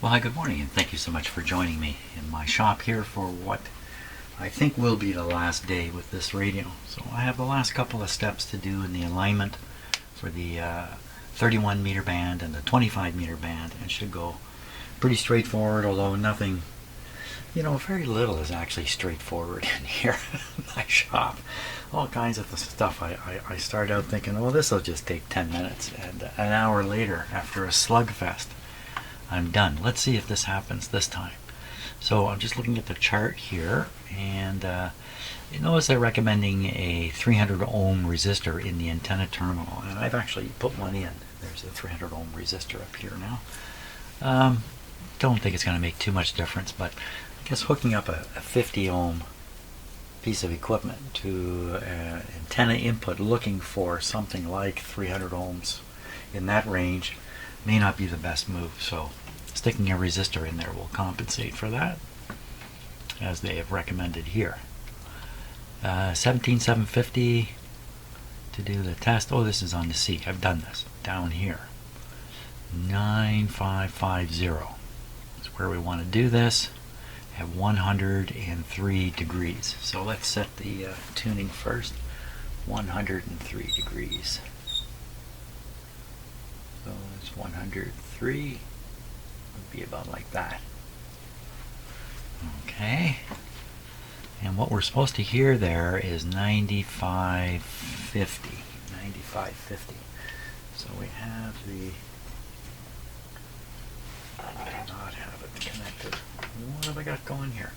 Well, hi, good morning, and thank you so much for joining me in my shop here for what I think will be the last day with this radio. So I have the last couple of steps to do in the alignment for the 31 meter band and the 25 meter band, and should go pretty straightforward, although nothing, very little is actually straightforward in here in my shop. All kinds of stuff. I start out thinking, oh, this will just take 10 minutes, and an hour later, after a slugfest, I'm done. Let's see if this happens this time. So I'm just looking at the chart here, and you notice they're recommending a 300 ohm resistor in the antenna terminal, and I've actually put one in. There's a 300 ohm resistor up here now. Don't think it's going to make too much difference, but I guess hooking up a 50 ohm piece of equipment to antenna input looking for something like 300 ohms in that range may not be the best move, so sticking a resistor in there will compensate for that, as they have recommended here. 17750 to do the test. Oh, this is on the C. I've done this down here. 9550 is where we want to do this at 103 degrees. So let's set the tuning first. 103 degrees. So it's 103, would be about like that. Okay, and what we're supposed to hear there is 9550. 9550. So we have the, I do not have it connected. What have I got going here?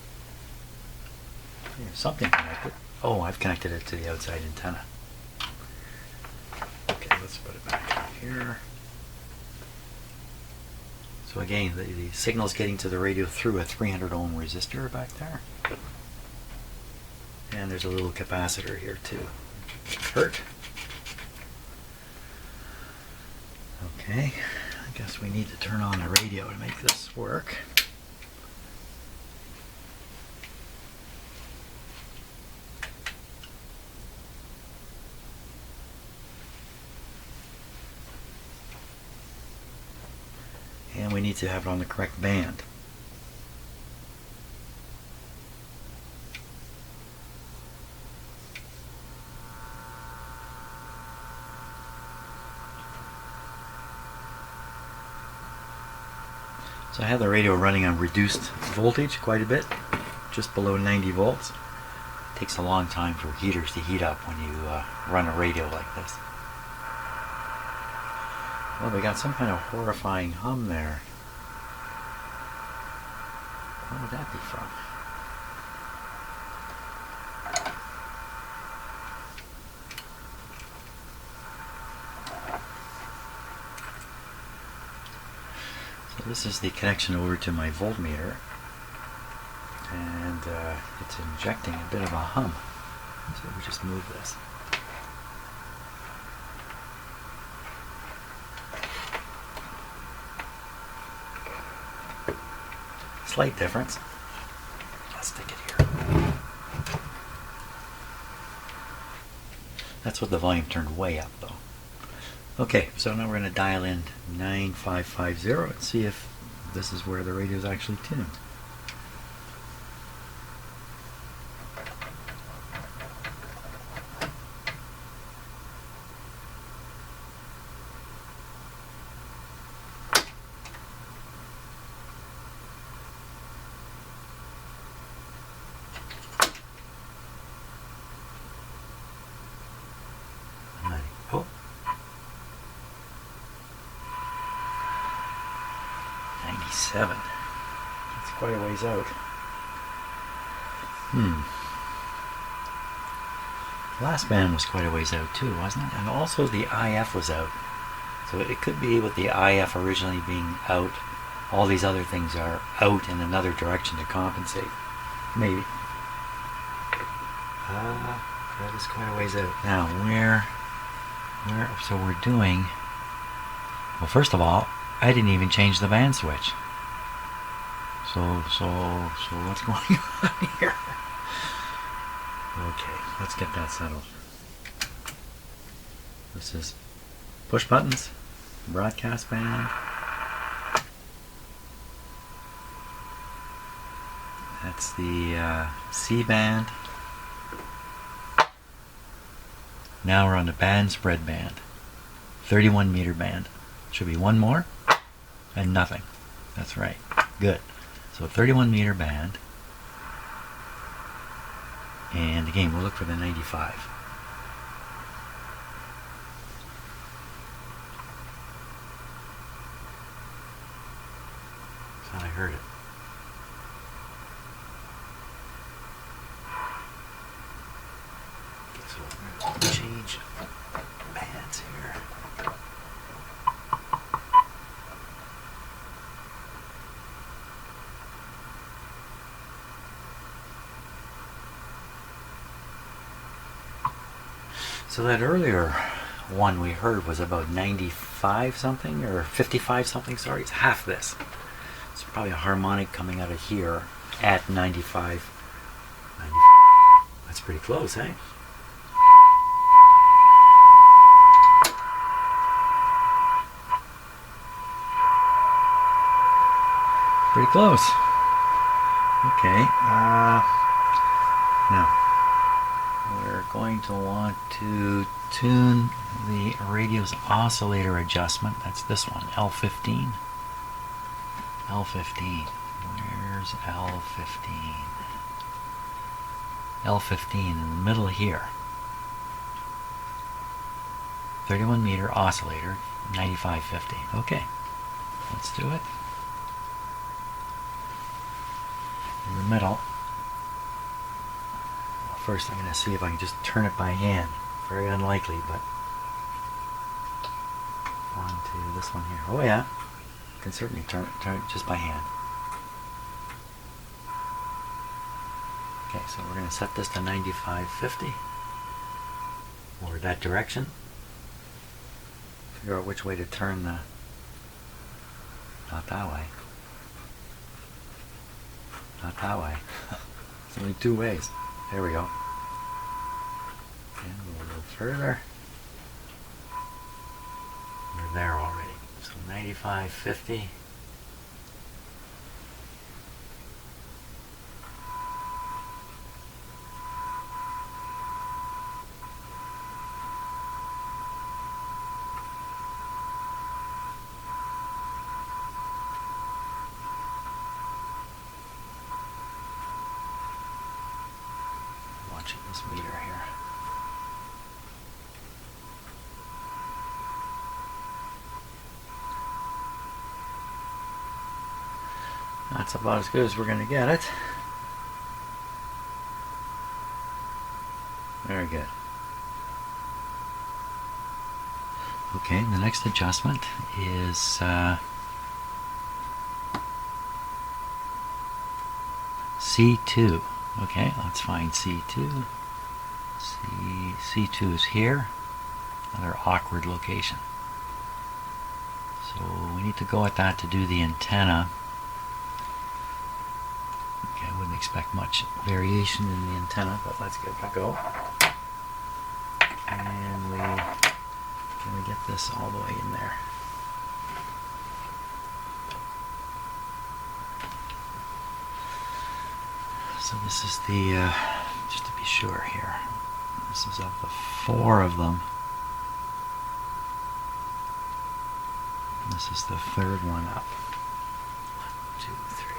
There's something connected. Oh, I've connected it to the outside antenna. Okay, let's put it back here. So again, the signal is getting to the radio through a 300 ohm resistor back there. And there's a little capacitor here too. Hurt. Okay, I guess we need to turn on the radio to make this work. And we need to have it on the correct band. So I have the radio running on reduced voltage quite a bit, just below 90 volts. It takes a long time for heaters to heat up when you run a radio like this. Well, we got some kind of horrifying hum there. Where would that be from? So this is the connection over to my voltmeter, and it's injecting a bit of a hum. So we just move this. Slight difference. Let's stick it here. That's with the volume turned way up though. Okay, so now we're going to dial in 9550 and see if this is where the radio is actually tuned. Oh. 97. That's quite a ways out. Last band was quite a ways out too, wasn't it? And also the IF was out. So it could be with the IF originally being out, all these other things are out in another direction to compensate. Maybe. That is quite a ways out. Now, so we're doing, well, first of all, I didn't even change the band switch. So what's going on here? Okay, let's get that settled. This is push buttons, broadcast band, That's the C band. Now we're on the band spread band. 31 meter band. Should be one more and nothing. That's right. Good. So 31 meter band. And again, we'll look for the 95. Thought I heard it. So we'll change bands here. So that earlier one we heard was about 95 something or 55 something, sorry, it's half this. It's probably a harmonic coming out of here at 95. That's pretty close, eh? Pretty close. Okay. Now we're going to want to tune the radio's oscillator adjustment. That's this one, L15. L15. Where's L15? L15 in the middle here. 31 meter oscillator, 9550. Okay, let's do it. In the middle. First I'm going to see if I can just turn it by hand. Very unlikely, but on to this one here. Oh yeah, can certainly turn it just by hand. Okay, so we're going to set this to 9550 or that direction. Figure out which way to turn the, not that way. Not that way. There's only two ways. There we go. And we'll go further. We're there already. So 9550. Watching this meter here. That's about as good as we're going to get it. Very good. Okay, the next adjustment is C2. Okay, let's find C2. C2 is here. Another awkward location. So we need to go at that to do the antenna. Okay, I wouldn't expect much variation in the antenna, but let's give it a go. And can we get this all the way in there? So this is the, just to be sure here, this is of the four of them. This is the third one up. 1, 2, 3.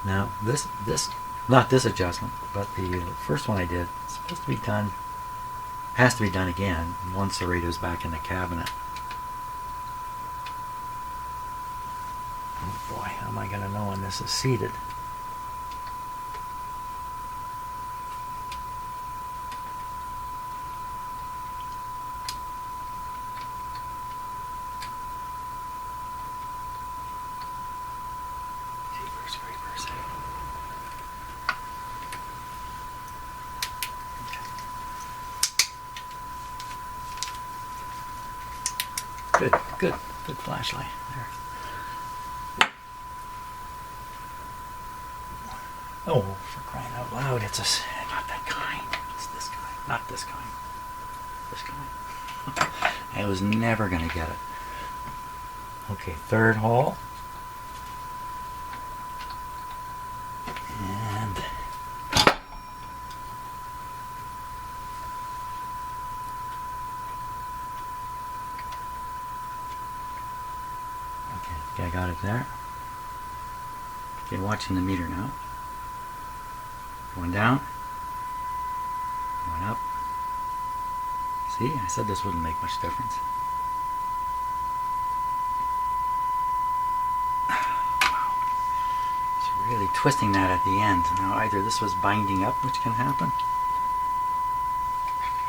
Now this, not this adjustment, but the first one I did, it's supposed to be done, has to be done again once the radio's back in the cabinet. Oh boy, how am I going to know when this is seated? Jeepers creepers. Okay. Good flashlight there. Oh, for crying out loud, it's not that kind. It's this kind. Not this kind. This kind. I was never going to get it. Okay, third hole. And okay, I got it there. Okay, watching the meter now. Going down. Going up. See, I said this wouldn't make much difference. It's really twisting that at the end. Now either this was binding up, which can happen,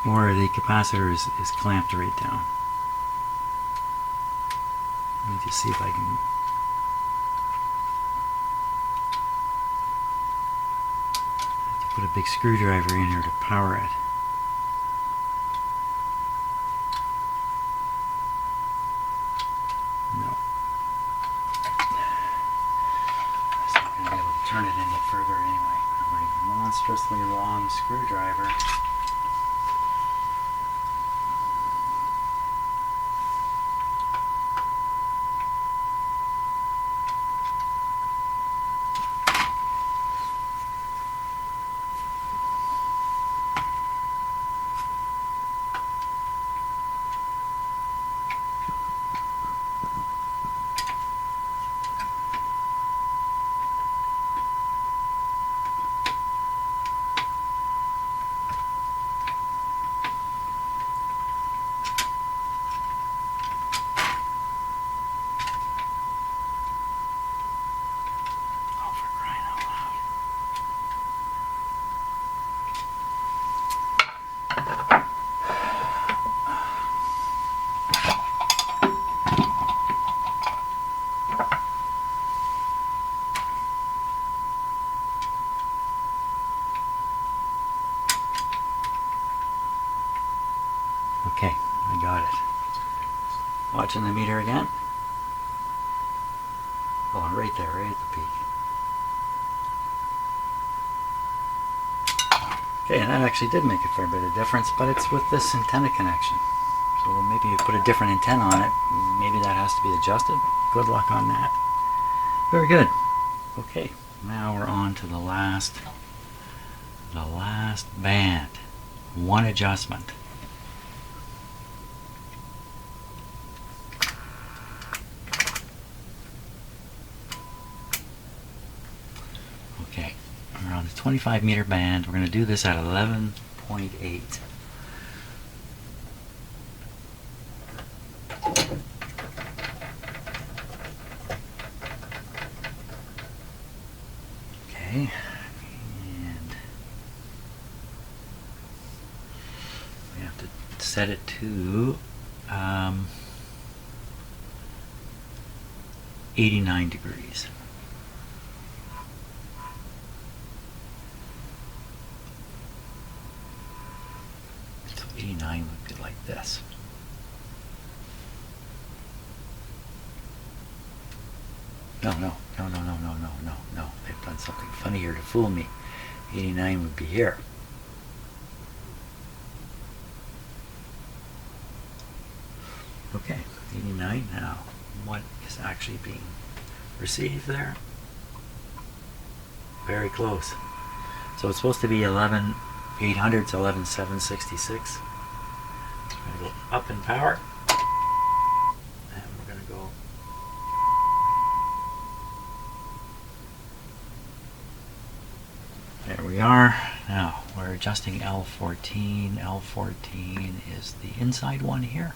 or the capacitor is clamped right down. Let me just see if I can. I have to put a big screwdriver in here to power it. No. I'm not going to be able to turn it any further anyway. My monstrously long screwdriver. Okay, I got it. Watching the meter again. Oh, right there, right at the peak. Okay, and that actually did make a fair bit of difference, but it's with this antenna connection. So maybe you put a different antenna on it. Maybe that has to be adjusted. Good luck on that. Very good. Okay, now we're on to the last band. One adjustment. Okay, we're on the 25 meter band. We're going to do this at 11.8. Okay, and we have to set it to 89 degrees. So 89 would be like this. No. They've done something funny here to fool me. 89 would be here. Okay, 89 now. What is actually being received there? Very close. So it's supposed to be 11,800 to 11,766. We're going to go up in power. And we're going to go there we are. Now we're adjusting L14. L14 is the inside one here.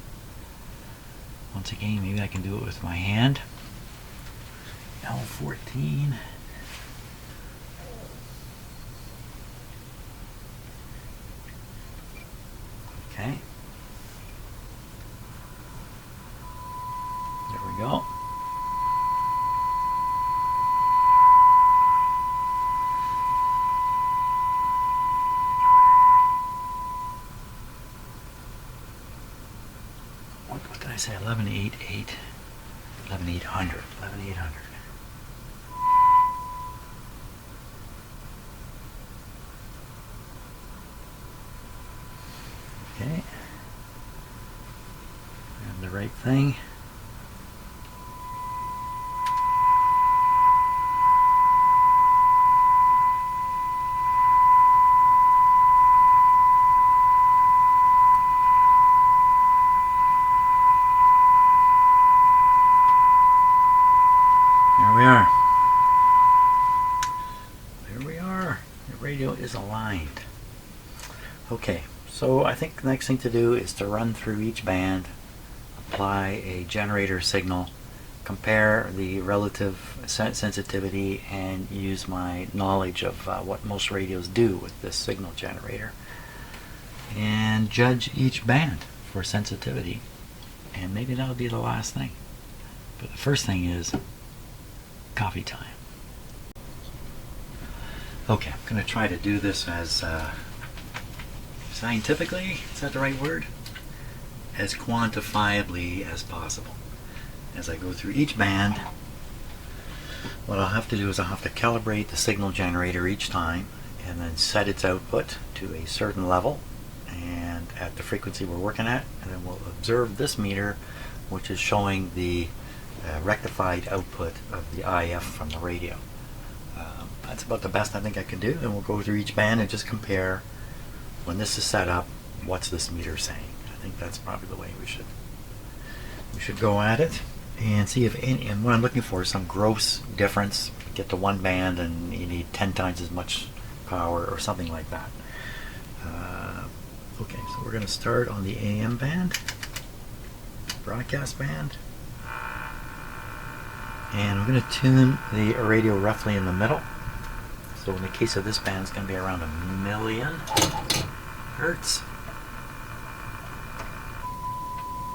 Once again, maybe I can do it with my hand. L14. Okay. There we go. What did I say? 11,800. 11,800. Okay. I have the right thing. Okay, so I think the next thing to do is to run through each band, apply a generator signal, compare the relative sensitivity, and use my knowledge of what most radios do with this signal generator, and judge each band for sensitivity. And maybe that'll be the last thing. But the first thing is coffee time. Okay, I'm going to try to do this as scientifically, is that the right word? As quantifiably as possible. As I go through each band, what I'll have to do is I'll have to calibrate the signal generator each time and then set its output to a certain level and at the frequency we're working at, and then we'll observe this meter, which is showing the rectified output of the IF from the radio. That's about the best I think I can do, and we'll go through each band and just compare, when this is set up, what's this meter saying. I think that's probably the way we should go at it, and see if any, and what I'm looking for is some gross difference. Get to one band and you need 10 times as much power or something like that. Okay, so we're going to start on the AM band, broadcast band, and I'm going to tune the radio roughly in the middle. So in the case of this band, it's going to be around 1,000,000 hertz.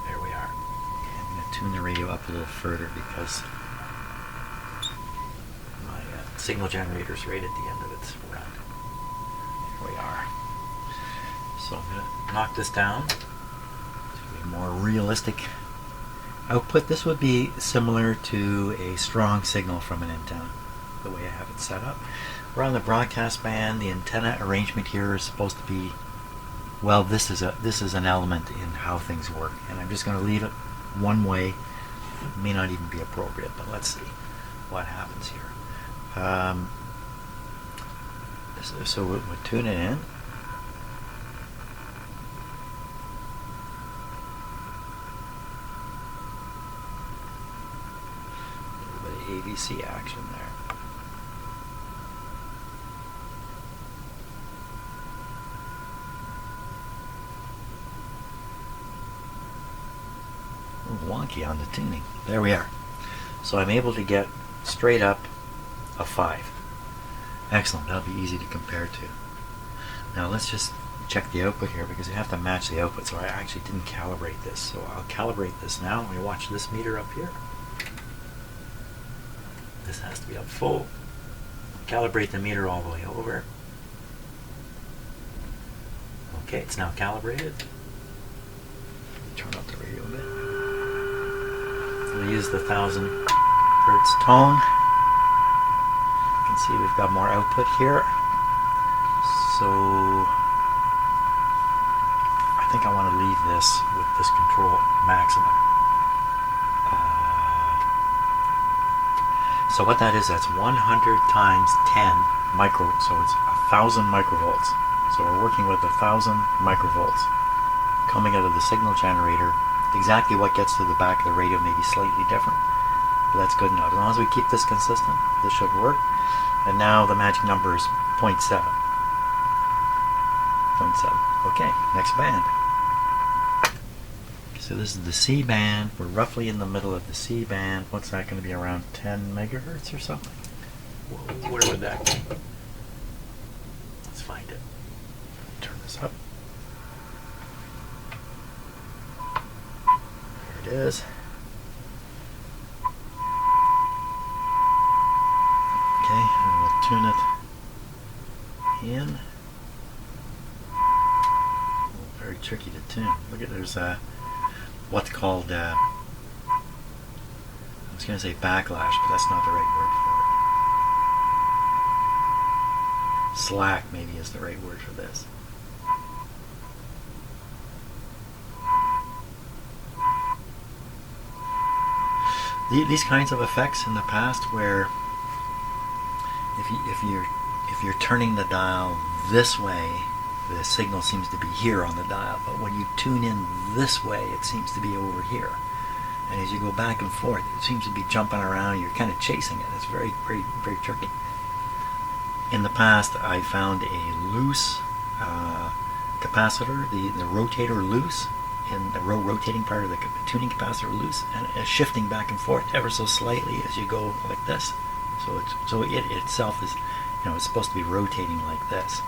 There we are. Okay, I'm going to tune the radio up a little further because my signal generator is right at the end of its run. Here we are. So I'm going to knock this down to a more realistic output. This would be similar to a strong signal from an antenna, the way I have it set up. We're on the broadcast band. The antenna arrangement here is supposed to be, well, this is an element in how things work, and I'm just going to leave it one way. It may not even be appropriate, but let's see what happens here. So we'll tune it in. A little bit of AVC action there. Wonky on the tuning. There we are. So I'm able to get straight up a 5. Excellent. That'll be easy to compare to. Now let's just check the output here, because you have to match the output. So I actually didn't calibrate this. So I'll calibrate this now. Let me watch this meter up here. This has to be up full. Calibrate the meter all the way over. Okay, it's now calibrated. Turn up the radio a bit. We'll use the 1,000 hertz tone. You can see we've got more output here. So I think I want to leave this with this control maximum. So what that is, that's 100 times 10 micro, so it's 1,000 microvolts. So we're working with 1,000 microvolts coming out of the signal generator. Exactly what gets to the back of the radio may be slightly different, but that's good enough. As long as we keep this consistent, this should work. And now the magic number is 0.7. 0.7. Okay, next band. So this is the C band. We're roughly in the middle of the C band. What's that going to be, around 10 megahertz or something? Whoa, where would that be? Let's find it. Turn this up. There it is. Okay, and we'll tune it in. Very tricky to tune. Look at, there's what's called, I was going to say backlash, but that's not the right word for it. Slack maybe is the right word for this. These kinds of effects in the past, where if you're turning the dial this way, the signal seems to be here on the dial, but when you tune in this way, it seems to be over here. And as you go back and forth, it seems to be jumping around. You're kind of chasing it. It's very, very, very tricky. In the past, I found a loose capacitor, the rotator loose, and the rotating part of the tuning capacitor loose, and it's shifting back and forth ever so slightly as you go like this. So it itself is, it's supposed to be rotating like this,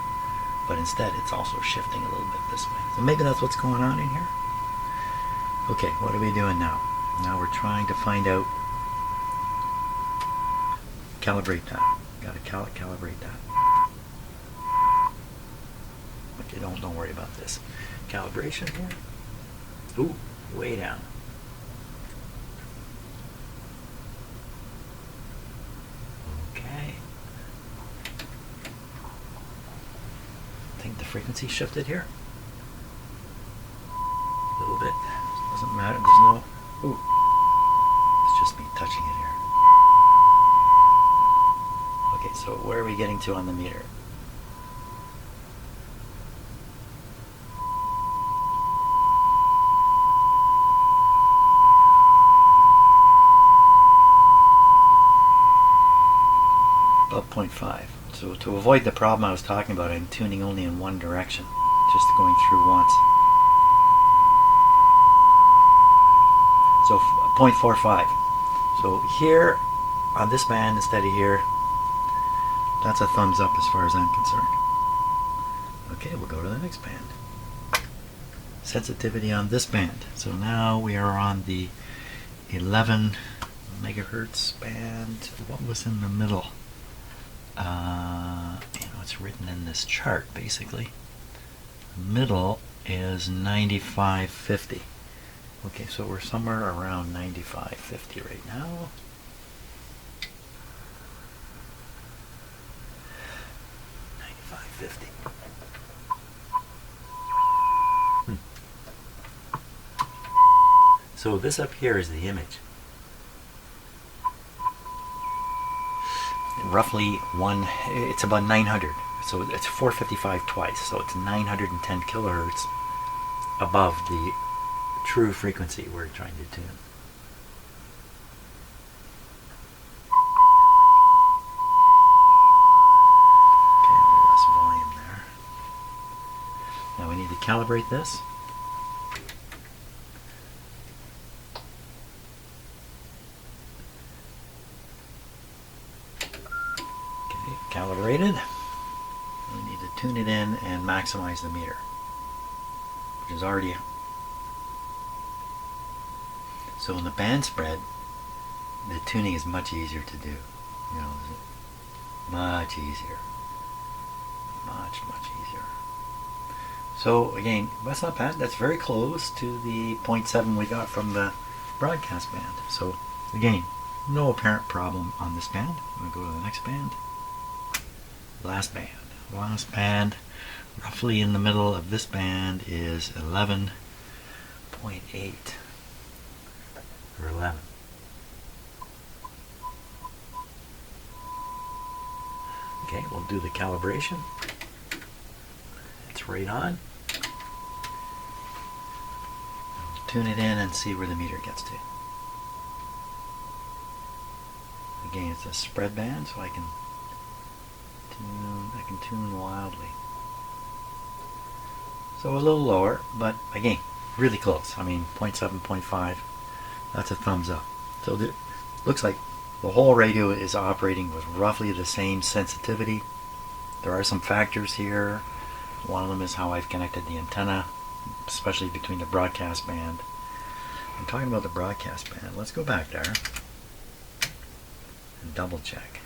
but instead it's also shifting a little bit this way. So maybe that's what's going on in here. Okay, what are we doing now? Now we're trying to find out, calibrate that. Got to calibrate that. Okay, don't worry about this. Calibration here. Ooh, way down. Okay. I think the frequency shifted here. A little bit. Doesn't matter. There's no. Ooh. It's just me touching it here. Okay, so where are we getting to on the meter? About 0.5. So to avoid the problem I was talking about, I'm tuning only in one direction, just going through once. So 0.45. So here on this band instead of here, that's a thumbs up as far as I'm concerned. Okay, we'll go to the next band. Sensitivity on this band. So now we are on the 11 megahertz band. What was in the middle? It's written in this chart basically. The middle is 9550. Okay, so we're somewhere around 9550 right now. So this up here is the image. Roughly it's about 900. So it's 455 twice. So it's 910 kilohertz above the true frequency we're trying to tune. Okay, a little less volume there. Now we need to calibrate this. Calibrated. We need to tune it in and maximize the meter, which is already. So in the band spread, the tuning is much easier to do. Much easier. Much easier. So again, that's not bad. That's very close to the 0.7 we got from the broadcast band. So again, no apparent problem on this band. I'm going to go to the next band. Last band. Last band, roughly in the middle of this band, is 11.8 or 11. Okay, we'll do the calibration. It's right on. I'll tune it in and see where the meter gets to. Again, it's a spread band, so I can tune wildly. So a little lower, but again, really close. I mean, 0.7, 0.5, that's a thumbs up. So it looks like the whole radio is operating with roughly the same sensitivity. There are some factors here. One of them is how I've connected the antenna, especially between the broadcast band. I'm talking about the broadcast band. Let's go back there and double check.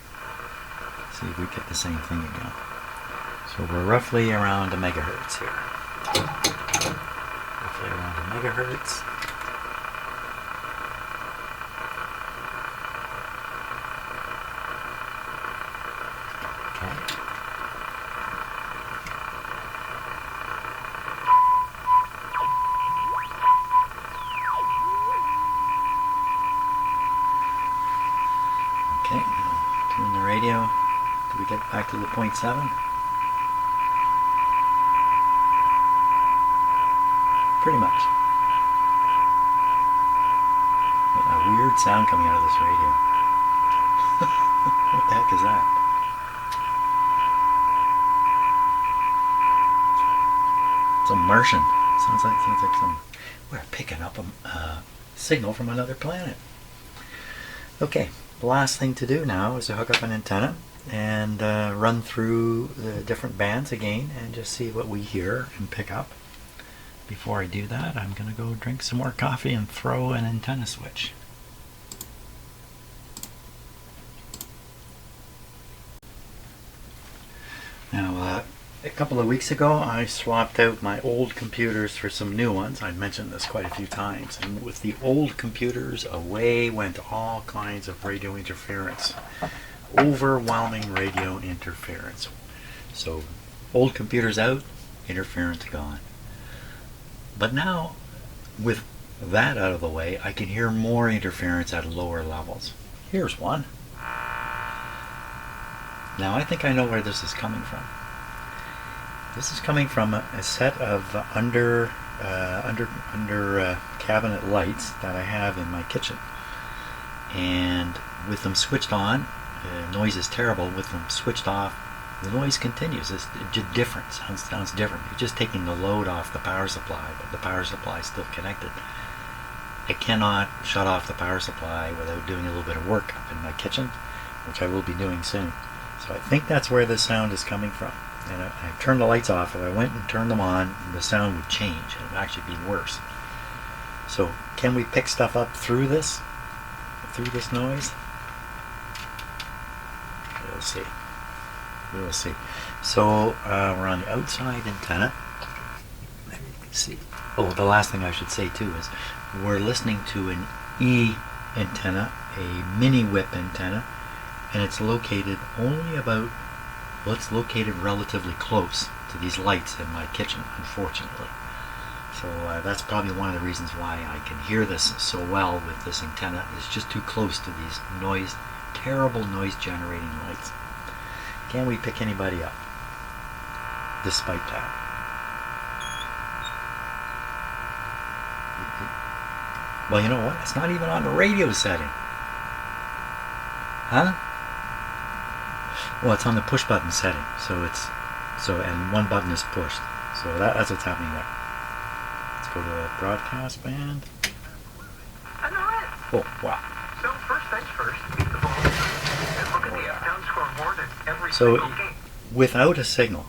See if we get the same thing again. So we're roughly around a megahertz here. Roughly around a megahertz. Okay. Okay, now tune the radio. Do we get back to the 0.7? Pretty much. A weird sound coming out of this radio. What the heck is that? Some Martian. Sounds like some. We're picking up a signal from another planet. Okay, the last thing to do now is to hook up an antenna and run through the different bands again and just see what we hear and pick up. Before I do that, I'm going to go drink some more coffee and throw an antenna switch. Now, a couple of weeks ago, I swapped out my old computers for some new ones. I mentioned this quite a few times. And with the old computers, away went all kinds of radio interference. Overwhelming radio interference. So, old computers out, interference gone. But now, with that out of the way, I can hear more interference at lower levels. Here's one. Now, I think I know where this is coming from. This is coming from a set of under cabinet lights that I have in my kitchen. And with them switched on, the noise is terrible. With them switched off, the noise continues. It's just different. Sounds different. You're just taking the load off the power supply, but the power supply is still connected. I cannot shut off the power supply without doing a little bit of work up in my kitchen, which I will be doing soon. So I think that's where the sound is coming from. And I turned the lights off. If I went and turned them on, the sound would change. It would actually be worse. So can we pick stuff up through this noise? We'll see. We will see. So we're on the outside antenna. There you can see. Oh, the last thing I should say too is we're listening to an E antenna, a mini whip antenna, and it's located only about, well, it's located relatively close to these lights in my kitchen, unfortunately. So that's probably one of the reasons why I can hear this so well with this antenna. It's just too close to these terrible noise generating lights. Can we pick anybody up despite that? Well, you know what? It's not even on the radio setting. Huh? Well, it's on the push button setting. And one button is pushed. So that's what's happening there. Let's go to the broadcast band. Oh, wow. So first things first, beat the ball and look at the down scoreboard at every So single game. without a signal,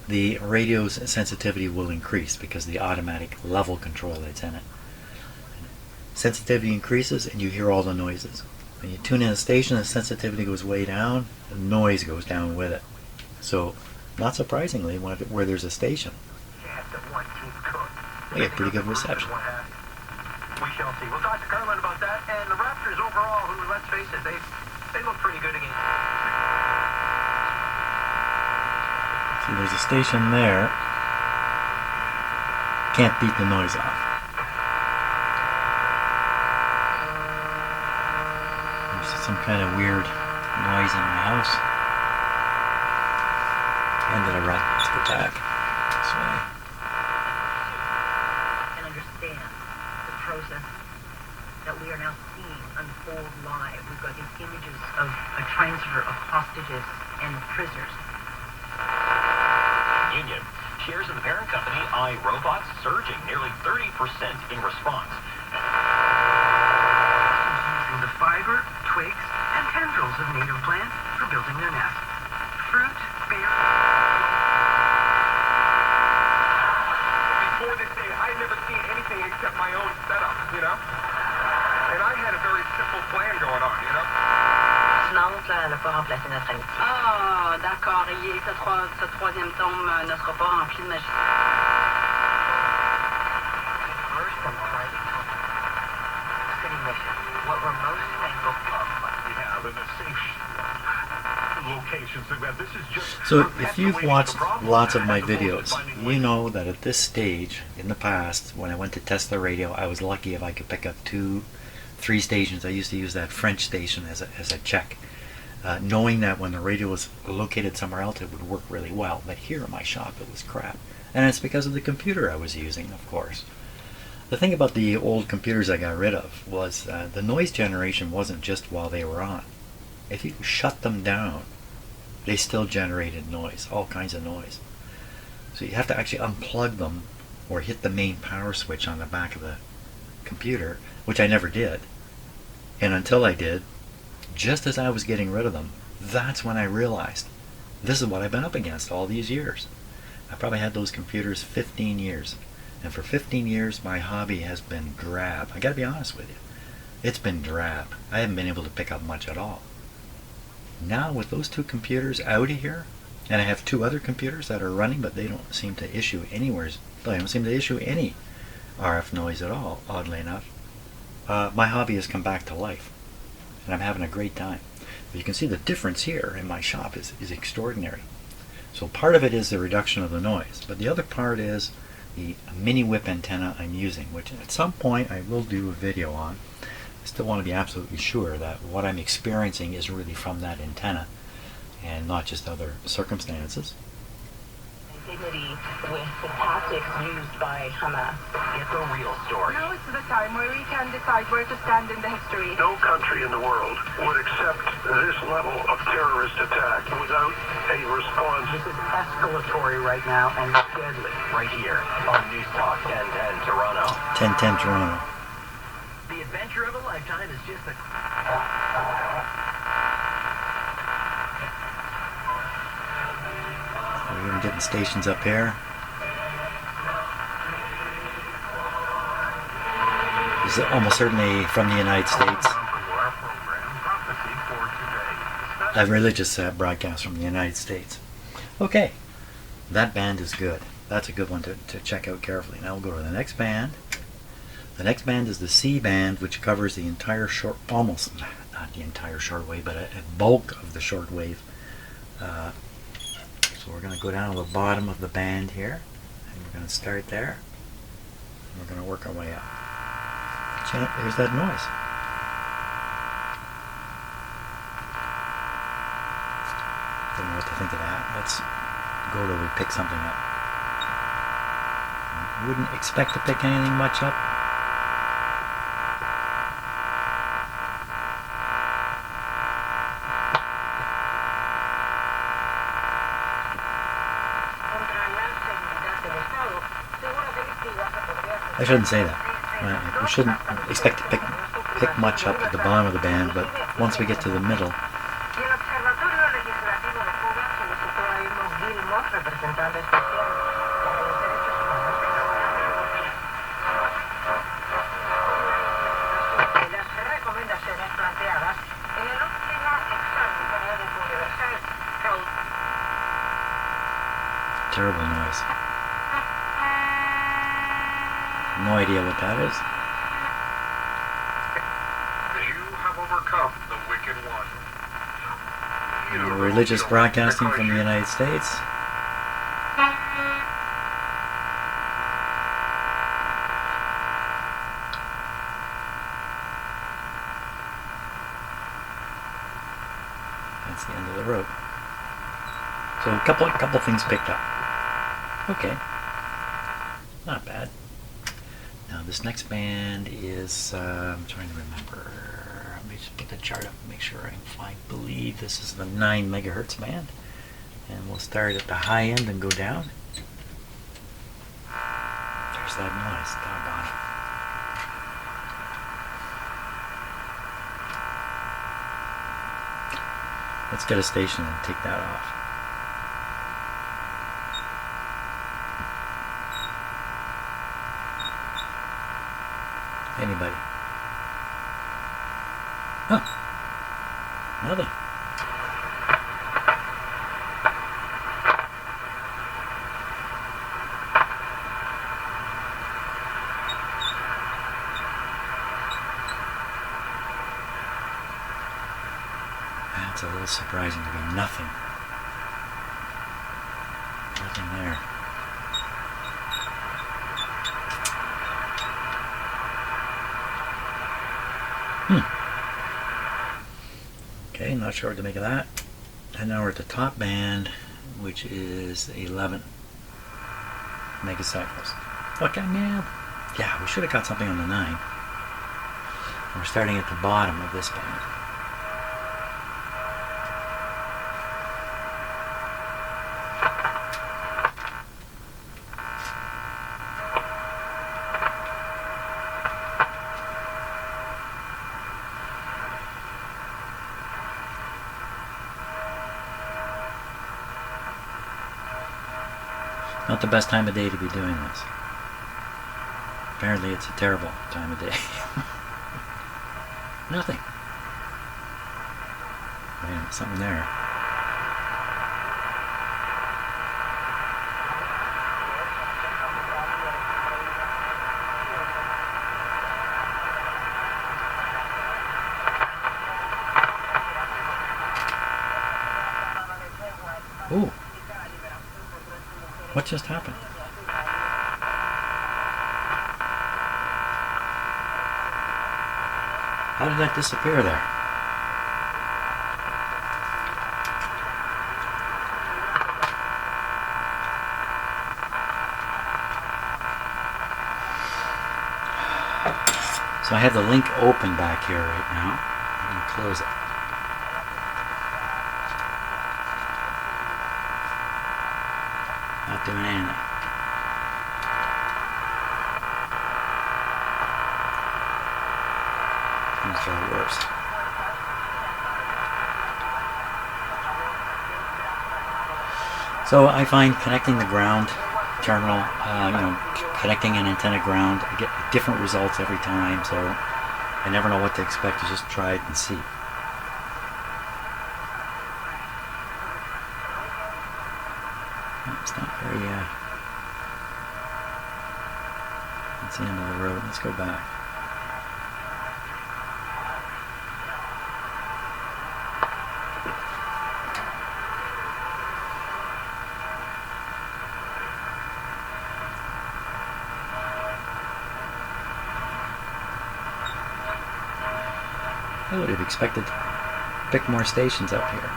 the radio's sensitivity will increase because of the automatic level control that's in it. Sensitivity increases and you hear all the noises. When you tune in a station, the sensitivity goes way down, the noise goes down with it. So, not surprisingly, where there's a station, we get pretty good reception. We shall see. We'll talk to Carlin about that, and the Raptors overall, who, let's face it, they look pretty good again. See, there's a station there. Can't beat the noise off. There's some kind of weird noise in my house. End of the run. Let's go back. This way. And understand the process that we are now seeing unfold live. We've got these images of a transfer of hostages and prisoners. Union. Shares of the parent company, iRobots, surging nearly 30% in response. Using the fiber, twigs, and tendrils of native plants for building their nest. Fruit, berry. Before this day, I had never seen anything except my own setup, you know? And I had a very simple plan going on, you know? Silence, là, elle n'a pas remplacé notre amitié. Ah, d'accord. Et ce troisième tome ne sera pas rempli de magie. First and private city mission. What we're most thankful for. Yeah, in the safe locations like that. This is just So if you've watched lots of my videos, you know that at this stage in the past, when I went to test the radio, I was lucky if I could pick up 2-3 stations. I used to use that French station as a check, knowing that when the radio was located somewhere else it would work really well, but here in my shop it was crap. And it's because of the computer I was using, of course. The thing about the old computers I got rid of was the noise generation wasn't just while they were on. If you shut them down, they still generated noise, all kinds of noise. So you have to actually unplug them or hit the main power switch on the back of the computer, which I never did. And until I did, just as I was getting rid of them, that's when I realized this is what I've been up against all these years. I probably had those computers 15 years. And for 15 years, my hobby has been drab. I gotta be honest with you. It's been drab. I haven't been able to pick up much at all. Now with those two computers out of here, and I have two other computers that are running, but they don't seem to issue they don't seem to issue any RF noise at all, oddly enough. My hobby has come back to life, and I'm having a great time. But you can see the difference here in my shop is extraordinary. So part of it is the reduction of the noise, but the other part is the mini whip antenna I'm using, which at some point I will do a video on. I still want to be absolutely sure that what I'm experiencing is really from that antenna and not just other circumstances. Dignity with the tactics used by Hamas. Get the real story. Now is the time where we can decide where to stand in the history. No country in the world would accept this level of terrorist attack without a response. This is escalatory right now and deadly. Right here on News Talk 1010 Toronto. 1010 Toronto. The adventure of a lifetime is just a... We're even getting stations up here. This is almost certainly from the United States. A religious broadcast from the United States. Okay, that band is good. That's a good one to check out carefully. Now we'll go to the next band. The next band is the C band, which covers the entire almost, not the entire shortwave, but a bulk of the shortwave. So we're going to go down to the bottom of the band here, and we're going to start there, and we're going to work our way up. There's that noise. Don't know what to think of that. Let's go till we pick something up. Wouldn't expect to pick anything much up. I shouldn't say that. We shouldn't expect to pick much up at the bottom of the band, but once we get to the middle, terrible noise. No idea what that is. You have overcome the wicked one. Religious broadcasting from the United States. That's the end of the rope. So a couple things picked up. Okay, not bad. Now this next band is, I'm trying to remember, let me just put the chart up and make sure I believe this is the 9 megahertz band. And we'll start at the high end and go down. There's that noise, doggone it. Let's get a station and take that off. Anybody? Huh. Nothing. That's a little surprising to be nothing. Nothing there. Okay, not sure what to make of that. And now we're at the top band, which is 11 megacycles. Okay, yeah, we should have got something on the 9. We're starting at the bottom of this band. Not the best time of day to be doing this. Apparently it's a terrible time of day. Nothing. Man, something there. Ooh. What just happened? How did that disappear there? So I have the link open back here right now. I'm going to close it. Not doing anything. Things feel worse. So I find connecting the ground terminal, connecting an antenna ground, I get different results every time. So I never know what to expect. You just try it and see. It's not very, that's the end of the road. Let's go back. I would have expected to pick more stations up here.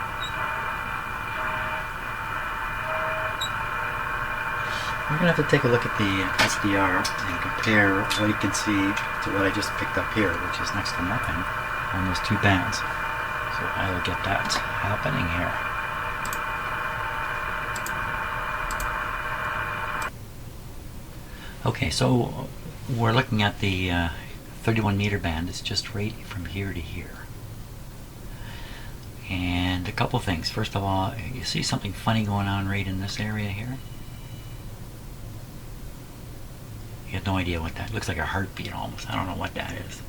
We're going to have to take a look at the SDR and compare what you can see to what I just picked up here, which is next to nothing on those two bands. So I will get that happening here. Okay, so we're looking at the 31 meter band. It's just right from here to here. And a couple things. First of all, you see something funny going on right in this area here? You have no idea what that looks like. A heartbeat almost. I don't know what that is.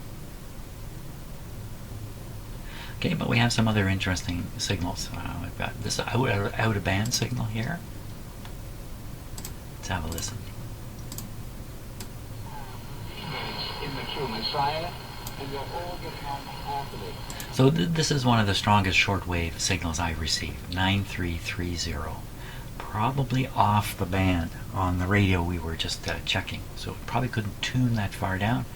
Okay, but we have some other interesting signals. We've got this out of band signal here. Let's have a listen. So this is one of the strongest shortwave signals I've received. 9330. Probably off the band on the radio we were just checking, so probably couldn't tune that far down.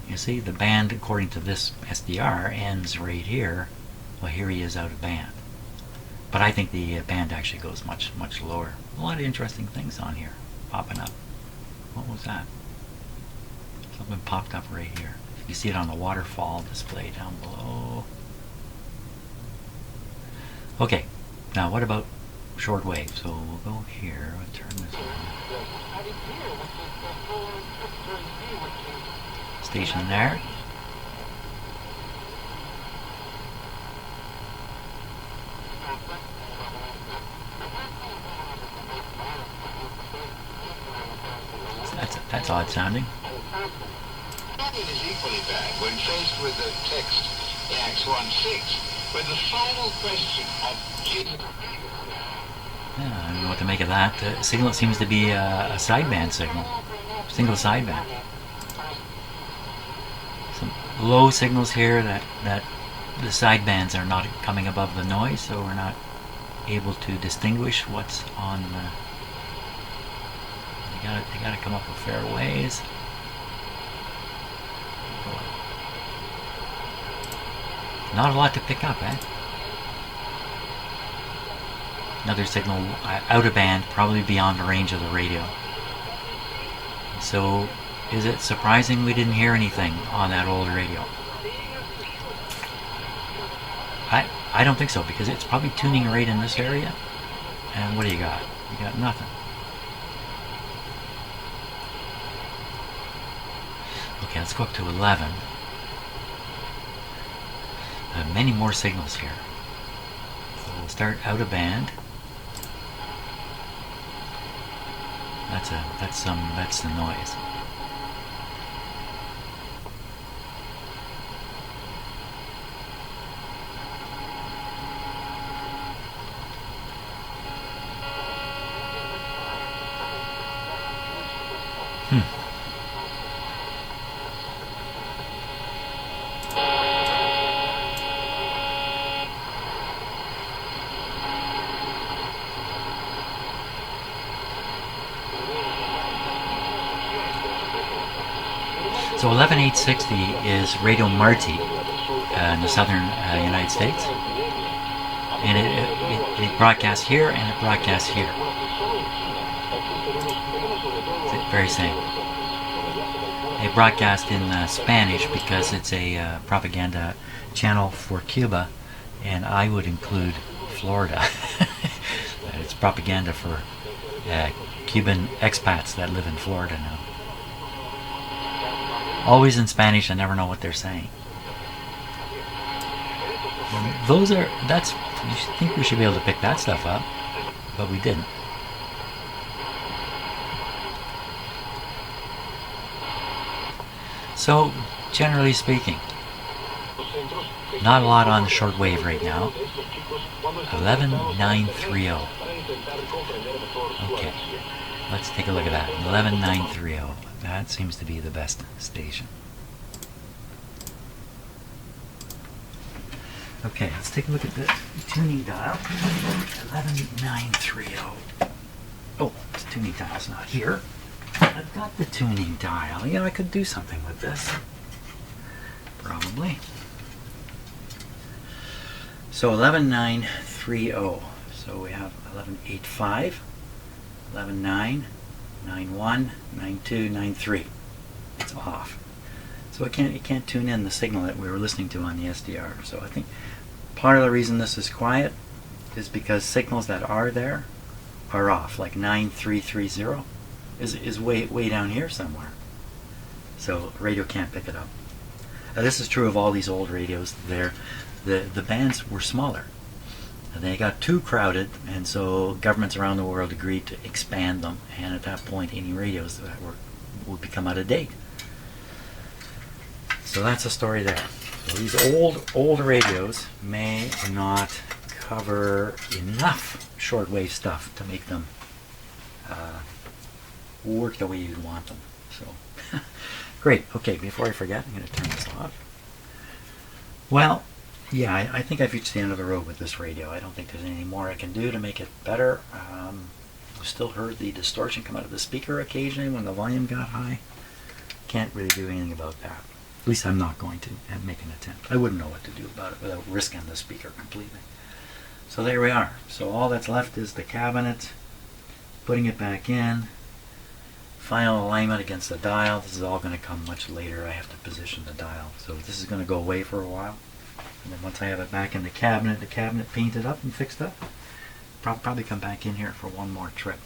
You see, the band, according to this SDR, ends right here. Well, here he is out of band, but I think the band actually goes much lower. A lot of interesting things on here popping up. What was that? Something popped up right here. You see it on the waterfall display down below. Okay, now what about shortwave? So we'll go here and turn this on. Station there. So that's odd sounding. It is equally bad when faced with the text in Acts 1:6, when the final question of Jesus. Yeah, I don't know what to make of that. The signal seems to be a sideband signal. Single sideband. Some low signals here that the sidebands are not coming above the noise, so we're not able to distinguish what's on the... They gotta come up a fair ways. Not a lot to pick up, eh? Another signal out of band, probably beyond the range of the radio. So, is it surprising we didn't hear anything on that old radio? I don't think so, because it's probably tuning right in this area. And what do you got? You got nothing. Okay, let's go up to 11. Many more signals here. So we'll start out of band. That's the noise. So 11860 is Radio Marti in the southern United States, and it broadcasts here and it broadcasts here. It's the very same. They broadcast in Spanish because it's a propaganda channel for Cuba, and I would include Florida. It's propaganda for Cuban expats that live in Florida now. Always in Spanish, I never know what they're saying. You should think we should be able to pick that stuff up, but we didn't. So, generally speaking, not a lot on the shortwave right now. 11930. Okay, let's take a look at that. 11930. That seems to be the best station. Okay, let's take a look at the tuning dial. 11930. Oh, this tuning dial's not here. I've got the tuning dial. You know, I could do something with this. Probably. So 11930. So we have 1185, 119, 91, 92, 93. It's off. So it can't tune in the signal that we were listening to on the SDR. So I think part of the reason this is quiet is because signals that are there are off, like 9330 is way down here somewhere. So radio can't pick it up. This is true of all these old radios. The bands were smaller. They got too crowded, and so governments around the world agreed to expand them, and at that point any radios that would become out of date. So that's the story there. So these old radios may not cover enough shortwave stuff to make them work the way you'd want them. So great. Okay, before I forget, I'm going to turn this off. Well, yeah, I think I've reached the end of the road with this radio. I don't think there's anything more I can do to make it better. Still heard the distortion come out of the speaker occasionally when the volume got high. Can't really do anything about that. At least I'm not going to make an attempt. I wouldn't know what to do about it without risking the speaker completely. So there we are. So all that's left is the cabinet, putting it back in, final alignment against the dial. This is all going to come much later. I have to position the dial. So this is going to go away for a while. And then once I have it back in the cabinet painted up and fixed up, probably come back in here for one more trip.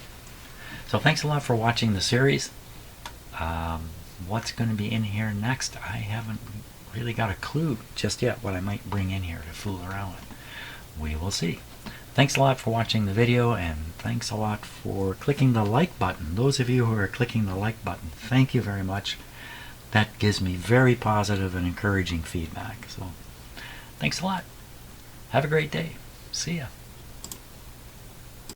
So thanks a lot for watching the series. What's going to be in here next? I haven't really got a clue just yet what I might bring in here to fool around with. We will see. Thanks a lot for watching the video, and thanks a lot for clicking the like button. Those of you who are clicking the like button, thank you very much. That gives me very positive and encouraging feedback. So thanks a lot. Have a great day. See ya.